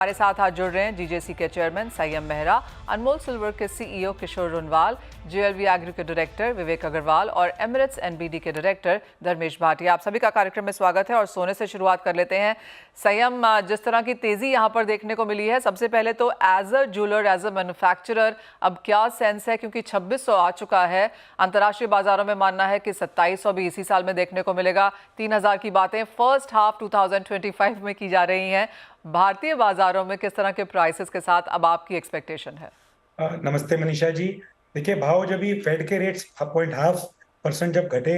हमारे साथ आज जुड़ रहे हैं जीजेसी के चेयरमैन संयम मेहरा, अनमोल सिल्वर के सीईओ किशोर रुनवाल, जेएलवी एग्री के डायरेक्टर विवेक अग्रवाल और एमिरेट्स एनबीडी के डायरेक्टर धर्मेश भाटिया। आप सभी का कार्यक्रम में स्वागत है और सोने से शुरुआत कर लेते हैं। संयम, जिस तरह की तेजी यहाँ पर देखने को मिली है, सबसे पहले तो as a jeweller, as a manufacturer अब क्या सेंस है, क्योंकि 2600 आ चुका है। अंतर्राष्ट्रीय बाजारों में मानना है कि 2700 भी इसी साल में देखने को मिलेगा। 3000 की बातें फर्स्ट हाफ 2025 में की जा रही हैं। भारतीय बाजारों में किस तरह के प्राइसेस के साथ अब आपकी एक्सपेक्टेशन है? नमस्ते मनीषा जी। देखिए, भाव जब ये फेड के रेट्स 0.5% जब घटे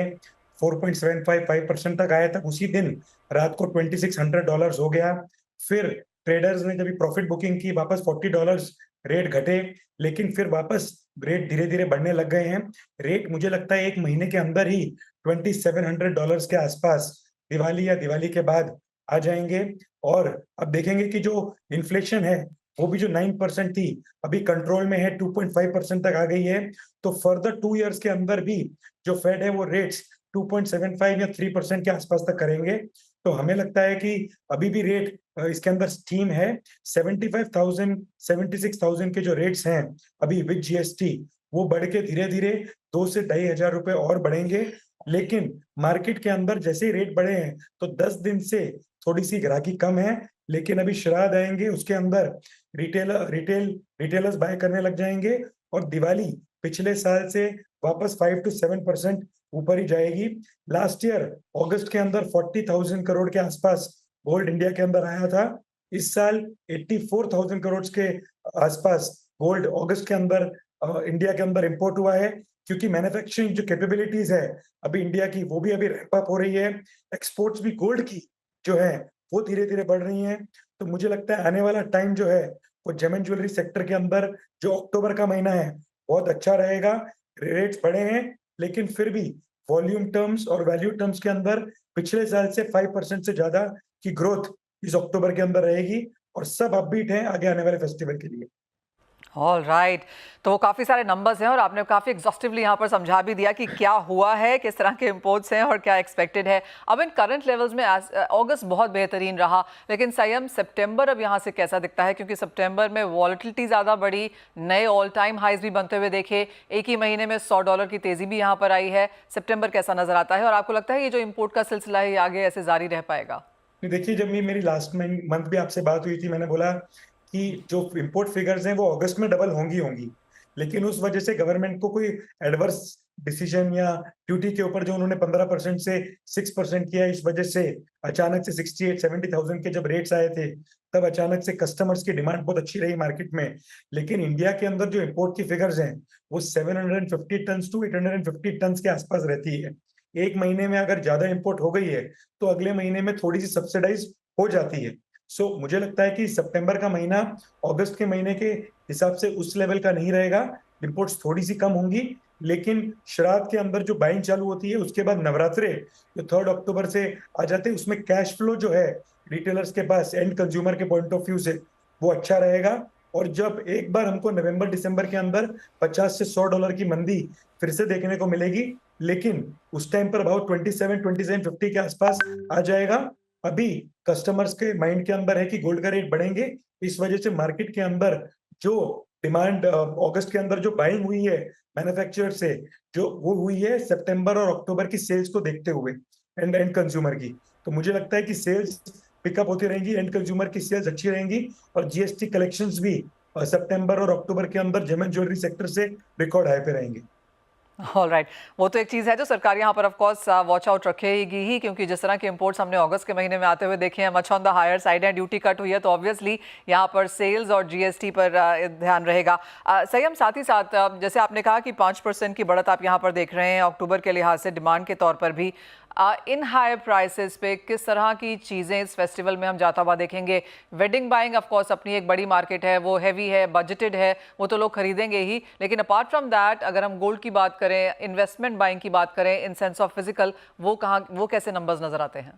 4.755% तक आए, तक उसी दिन रात को $2600 हो गया। फिर ट्रेडर्स ने जब प्रॉफिट बुकिंग की, वापस $40 रेट घटे, लेकिन फिर वापस रेट धीरे धीरे बढ़ने लग गए हैं। रेट मुझे लगता है एक महीने के अंदर ही $2700 के आसपास दिवाली या दिवाली के बाद आ जाएंगे। और अब देखेंगे कि जो इन्फ्लेशन है वो भी जो 9% थी अभी कंट्रोल में है, 2.5% तक आ गई है। तो फर्दर 2 इयर्स के अंदर भी जो फेड है वो रेट्स 2.75 या 3% के आसपास तक करेंगे। तो हमें लगता है कि अभी भी रेट इसके अंदर स्टीम है। 75,000 76,000 के जो रेट्स हैं अभी विद जीएसटी, वो बढ़ के धीरे धीरे 2 से ₹2,500 और बढ़ेंगे। लेकिन मार्केट के अंदर जैसे ही रेट बढ़े हैं तो 10 दिन से थोड़ी सी ग्राहकी कम है। लेकिन अभी श्राद्ध आएंगे, उसके अंदर रिटेलर्स बाय करने लग जाएंगे और दिवाली पिछले साल से वापस 5 to 7% ऊपर ही जाएगी। लास्ट ईयर अगस्त के अंदर 40,000 करोड़ के आसपास गोल्ड इंडिया के अंदर आया था। इस साल 84,000 करोड़ के आसपास गोल्ड अगस्त के अंदर इंडिया के अंदर इंपोर्ट हुआ है, क्योंकि मैन्युफैक्चरिंग जो कैपेबिलिटीज है अभी इंडिया की, वो भी अभी रैंप अप हो रही है। एक्सपोर्ट्स भी गोल्ड की जो है वो धीरे धीरे बढ़ रही हैं। तो मुझे लगता है आने वाला टाइम जो है वो जेम एंड ज्वेलरी सेक्टर के अंदर जो अक्टूबर का महीना है बहुत अच्छा रहेगा। रेट्स बढ़े हैं, लेकिन फिर भी वॉल्यूम टर्म्स और वैल्यू टर्म्स के अंदर पिछले साल से 5% से ज्यादा की ग्रोथ इस अक्टूबर के अंदर रहेगी और सब अपबीट हैं आगे आने वाले फेस्टिवल के लिए। ऑल राइट, तो वो काफ़ी सारे नंबर्स हैं और आपने काफ़ी एग्जॉस्टिवली यहाँ पर समझा भी दिया कि क्या हुआ है, किस तरह के इंपोर्ट्स हैं और क्या एक्सपेक्टेड है। अब इन करंट लेवल्स में अगस्त बहुत बेहतरीन रहा, लेकिन संयम सितंबर अब यहाँ से कैसा दिखता है? क्योंकि सितंबर में वॉलेटिलिटी ज़्यादा बढ़ी, नए ऑल टाइम हाइज भी बनते हुए देखे, एक ही महीने में $100 की तेज़ी भी यहाँ पर आई है। सितंबर कैसा नजर आता है और आपको लगता है ये जो इम्पोर्ट का सिलसिला है ये आगे ऐसे जारी रह पाएगा? देखिए, जब मेरी लास्ट मंथ भी आपसे बात हुई थी, मैंने बोला कि जो इंपोर्ट फिगर्स हैं वो अगस्त में डबल होंगी। लेकिन उस वजह से गवर्नमेंट को कोई एडवर्स डिसीजन या ड्यूटी के ऊपर जो उन्होंने 15% से 6% किया, इस वजह से अचानक से 68-70,000 के जब रेट्स आए थे, तब अचानक से कस्टमर्स की डिमांड बहुत अच्छी रही मार्केट में। लेकिन इंडिया के अंदर जो इंपोर्ट की फिगर्स हैं वो 750 टन टू 850 टन के आसपास रहती है। एक महीने में अगर ज्यादा इंपोर्ट हो गई है तो अगले महीने में थोड़ी सी सब्सिडाइज हो जाती है। सो मुझे लगता है कि सितंबर का महीना अगस्त के महीने के हिसाब से उस लेवल का नहीं रहेगा। इंपोर्ट्स थोड़ी सी कम होंगी, लेकिन श्राद्ध के अंदर जो बाइंग चालू होती है उसके बाद नवरात्रे जो 3 अक्टूबर से आ जाते हैं, उसमें कैश फ्लो जो है रिटेलर्स के पास एंड कंज्यूमर के पॉइंट ऑफ व्यू से वो अच्छा रहेगा। और जब एक बार हमको नवंबर दिसंबर के अंदर 50 से $100 की मंदी फिर से देखने को मिलेगी, लेकिन उस टाइम पर भाव 27-2750 के आसपास आ जाएगा। अभी कस्टमर्स के माइंड के अंदर है कि गोल्ड का रेट बढ़ेंगे, इस वजह से मार्केट के अंदर जो डिमांड अगस्त के अंदर जो बाइंग हुई है मैन्युफैक्चरर से, जो वो हुई है सितंबर और अक्टूबर की सेल्स को देखते हुए एंड एंड कंज्यूमर की। तो मुझे लगता है कि सेल्स पिकअप होती रहेंगी, एंड कंज्यूमर की सेल्स अच्छी रहेंगी और जीएसटी कलेक्शंस भी सितंबर और अक्टूबर के अंदर जेम एंड ज्वेलरी सेक्टर से रिकॉर्ड हाई पे रहेंगे। ऑल राइट, वो तो एक चीज़ है जो सरकार यहाँ पर ऑफ कोर्स वॉच आउट रखेगी ही, क्योंकि जिस तरह के इंपोर्ट्स हमने अगस्त के महीने में आते हुए देखे हैं much on the higher side है, ड्यूटी कट हुई है, तो ऑब्वियसली यहाँ पर सेल्स और जीएसटी पर ध्यान रहेगा। संयम, साथ ही साथ जैसे आपने कहा कि 5% की बढ़त आप यहाँ पर देख रहे हैं अक्टूबर के लिहाज से डिमांड के तौर पर भी, इन हाई प्राइसेस पे किस तरह की चीज़ें इस फेस्टिवल में हम जाता हुआ देखेंगे? वेडिंग बाइंग ऑफ कोर्स अपनी एक बड़ी मार्केट है, वो हैवी है, बजटेड है, वो तो लोग खरीदेंगे ही, लेकिन अपार्ट फ्रॉम दैट अगर हम गोल्ड की बात करें, इन्वेस्टमेंट बाइंग की बात करें इन सेंस ऑफ फिजिकल, वो कहाँ, वो कैसे नंबर्स नजर आते हैं?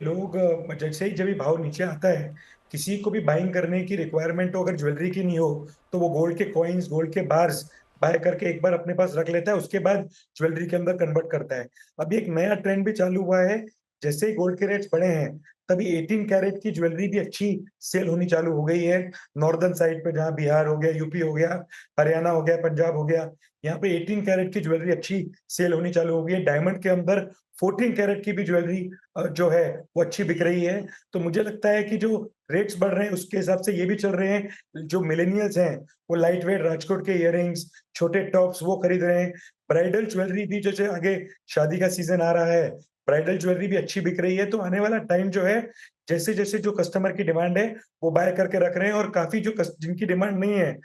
लोग जैसे ही जब भी भाव नीचे आता है, किसी को भी बाइंग करने की रिक्वायरमेंट हो, अगर ज्वेलरी की नहीं हो, तो वो गोल्ड के कॉइन्स, गोल्ड के बार्स बाय करके एक बार अपने पास रख लेता है, उसके बाद ज्वेलरी के अंदर कन्वर्ट करता है। अभी एक नया ट्रेंड भी चालू हुआ है जैसे ही गोल्ड के रेट्स बढ़े हैं, तभी 18 कैरेट की ज्वेलरी भी अच्छी सेल होनी चालू हो गई है। नॉर्दर्न साइड पे जहाँ बिहार हो गया, यूपी हो गया, हरियाणा हो गया, पंजाब हो गया, यहाँ पे 18 कैरेट की ज्वेलरी अच्छी सेल होनी चालू हो गई है। डायमंड के अंदर 14 कैरेट की भी ज्वेलरी जो है वो अच्छी बिक रही है। तो मुझे लगता है कि जो रेट्स बढ़ रहे हैं उसके हिसाब से ये भी चल रहे हैं, जो मिलेनियल्स हैं वो लाइट वेट राजकोट के इयररिंग्स, छोटे टॉप्स वो खरीद रहे हैं। ब्राइडल ज्वेलरी भी जैसे आगे शादी का सीजन आ रहा है, ब्राइडल ज्वेलरी भी अच्छी बिक रही है। तो आने वाला टाइम जो है, जैसे-जैसे जो कस्टमर की डिमांड है, वो बाय करके रख रहे हैं, और काफ़ी जो जिनकी डिमांड नहीं है,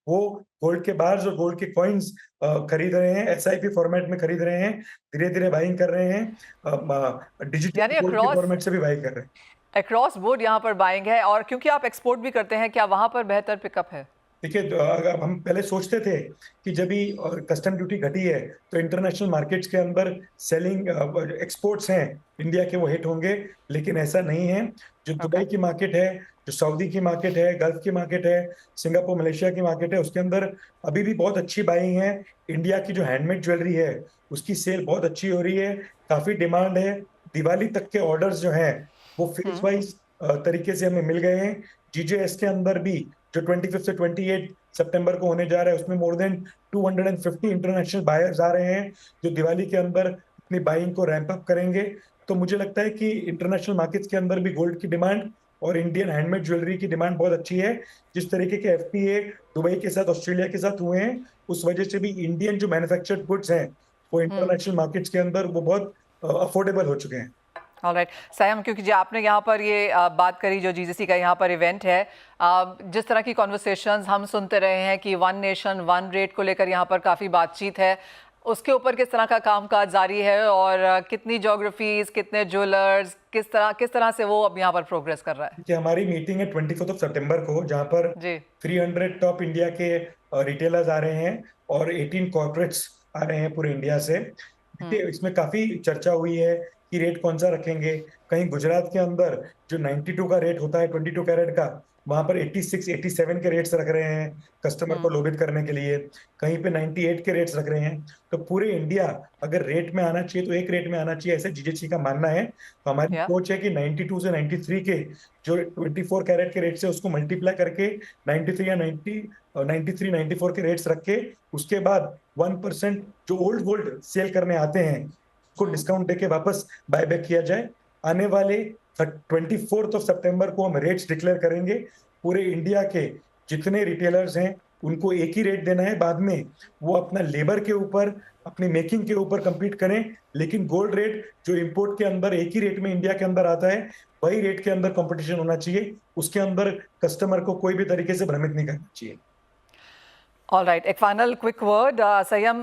वो गोल्ड के बार्स और गोल्ड के कॉइन्स खरीद रहे हैं, एसआईपी फॉर्मेट में खरीद रहे हैं, धीरे-धीरे बाइंग कर रहे हैं। डिजिटल यानी गोल्ड के फॉर्मेट से भी बाय कर रहे हैं। अक्रॉस बोर्ड यहाँ पर बाइंग है, और क्योंकि आप एक्सपोर्ट भी करते हैं, क्या वहां पर बेहतर पिकअप है? देखिए, अगर हम पहले सोचते थे कि जब भी कस्टम ड्यूटी घटी है, तो इंटरनेशनल मार्केट्स के अंदर सेलिंग एक्सपोर्ट्स हैं इंडिया के वो हिट होंगे, लेकिन ऐसा नहीं है। जो ओके। दुबई की मार्केट है, जो सऊदी की मार्केट है, गल्फ की मार्केट है, सिंगापुर मलेशिया की मार्केट है, उसके अंदर अभी भी बहुत अच्छी बाइंग है। इंडिया की जो हैंडमेड ज्वेलरी है, उसकी सेल बहुत अच्छी हो रही है, काफी डिमांड है। दिवाली तक के ऑर्डर्स जो हैं, वो फेज वाइज तरीके से हमें मिल गए हैं। जीजेएस के अंदर भी जो 25 से 28 सितंबर को होने जा रहा है, उसमें मोर देन 250 इंटरनेशनल बायर्स आ रहे हैं, जो दिवाली के अंदर अपनी बाइंग को रैंप अप करेंगे। तो मुझे लगता है कि इंटरनेशनल मार्केट्स के अंदर भी गोल्ड की डिमांड और इंडियन हैंडमेड ज्वेलरी की डिमांड बहुत अच्छी है। जिस तरीके के एफटीए दुबई के साथ, ऑस्ट्रेलिया के साथ हुए हैं, उस वजह से भी इंडियन जो मैन्युफैक्चर्ड गुड्स हैं, वो इंटरनेशनल मार्केट्स के अंदर वो बहुत अफोर्डेबल हो चुके हैं। ऑलराइट सैम, क्योंकि जो आपने यहाँ पर ये बात करी, जो जीजीसी का यहाँ पर इवेंट है, जिस तरह की कॉन्वर्सेशंस हम सुनते रहे हैं कि वन नेशन वन रेट को लेकर यहाँ पर काफ़ी बातचीत है, उसके ऊपर किस तरह का कामकाज जारी है, और कितनी ज्योग्राफीज, कितने ज्वेलर्स, किस तरह से वो अब यहाँ पर प्रोग्रेस कर रहा है? कि हमारी मीटिंग है 24 सितंबर को, जहां पर जी। 300 टॉप इंडिया के रिटेलर्स आ रहे हैं और 18 कॉर्पोरेट्स आ रहे हैं पूरे इंडिया से। हम्म। देखिए, इसमें काफी चर्चा हुई है कि रेट कौन सा रखेंगे। कहीं गुजरात के अंदर जो 92 का रेट होता है 22 कैरेट का, वहां पर 86 87 के रेट्स रख रहे हैं कस्टमर को लोबित करने के लिए। कहीं पे 98 के रेट्स रख रहे हैं। तो पूरे इंडिया अगर रेट में आना चाहिए तो एक रेट में आना चाहिए, ऐसे जीजेसी का मानना है। तो हमारी या सोच है कि 92 से 93 के जो 24 कैरेट के रेट से उसको मल्टीप्लाई करके 93 या 90 93 94 के रेट्स रख के, उसके बाद 1% जो ओल्ड गोल्ड सेल करने आते हैं उसको डिस्काउंट देके वापस बाय बैक किया जाए। आने वाले 24 सितंबर को हम रेट्स डिक्लेयर करेंगे। पूरे इंडिया के जितने रिटेलर्स हैं उनको एक ही रेट देना है। बाद में वो अपना लेबर के ऊपर, अपनी मेकिंग के ऊपर compete करें, लेकिन गोल्ड रेट जो इंपोर्ट के अंदर एक ही रेट में इंडिया के अंदर आता है, वही रेट के अंदर कंपटीशन होना चाहिए। उसके अंदर कस्टमर को कोई भी तरीके से भ्रमित नहीं करना चाहिए। ऑलराइट, एक फाइनल क्विक वर्ड संयम,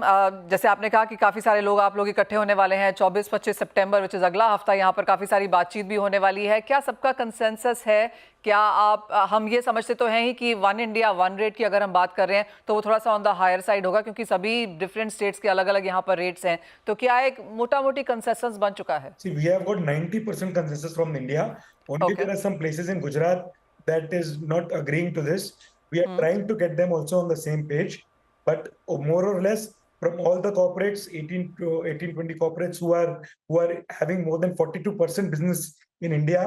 जैसे आपने कहा कि काफ़ी सारे लोग, आप लोग इकट्ठे होने वाले हैं 24-25 सितंबर, विच इज़ अगला हफ्ता, यहाँ पर काफ़ी सारी बातचीत भी होने वाली है। क्या सबका कंसेंसस है? क्या आप हम ये समझते तो हैं ही कि वन इंडिया वन रेट की अगर हम बात कर रहे हैं तो वो थोड़ा सा ऑन द हायर साइड होगा, क्योंकि सभी डिफरेंट स्टेट्स के अलग अलग यहाँ पर रेट्स हैं। तो क्या एक मोटा मोटी कंसेंसस बन चुका है? See, we have got 90% consensus from India. Only okay. there are some places in Gujarat that is not agreeing to this. We are trying to get them also on the same page, but more or less from all the corporates, 20 corporates who are having more than 42% business in India,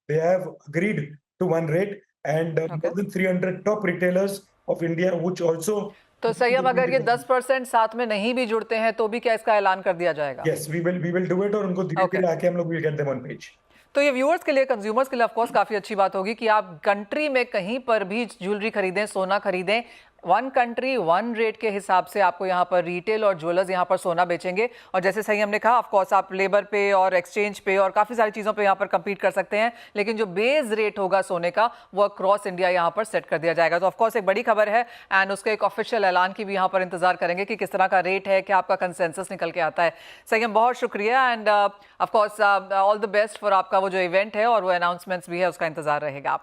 they have agreed to one rate, and okay. more than 300 top retailers of India, which also तो संयम, अगर ये 10% साथ में नहीं भी जुड़ते हैं तो भी क्या इसका ऐलान कर दिया जाएगा? yes, we will do it, और उनको ओके। धीरे-धीरे आके हम लोग will get them on page. तो ये व्यूअर्स के लिए, कंज्यूमर्स के लिए ऑफ कोर्स काफ़ी अच्छी बात होगी कि आप कंट्री में कहीं पर भी ज्वेलरी खरीदें, सोना खरीदें, वन कंट्री वन रेट के हिसाब से आपको यहाँ पर रिटेल और ज्वेलर्स यहाँ पर सोना बेचेंगे। और जैसे सही हमने कहा, ऑफ कोर्स आप लेबर पे और एक्सचेंज पे और काफ़ी सारी चीज़ों पे यहाँ पर compete कर सकते हैं, लेकिन जो बेस रेट होगा सोने का वो अक्रॉस इंडिया यहाँ पर सेट कर दिया जाएगा। तो ऑफ कोर्स एक बड़ी खबर है, एंड उसका एक ऑफिशियल ऐलान की भी यहाँ पर इंतजार करेंगे कि किस तरह का रेट है, क्या आपका कंसेंसस निकल के आता है। सही, बहुत शुक्रिया, end of course all the best for आपका वो जो इवेंट है और वो अनाउंसमेंट्स भी है, उसका इंतजार रहेगा।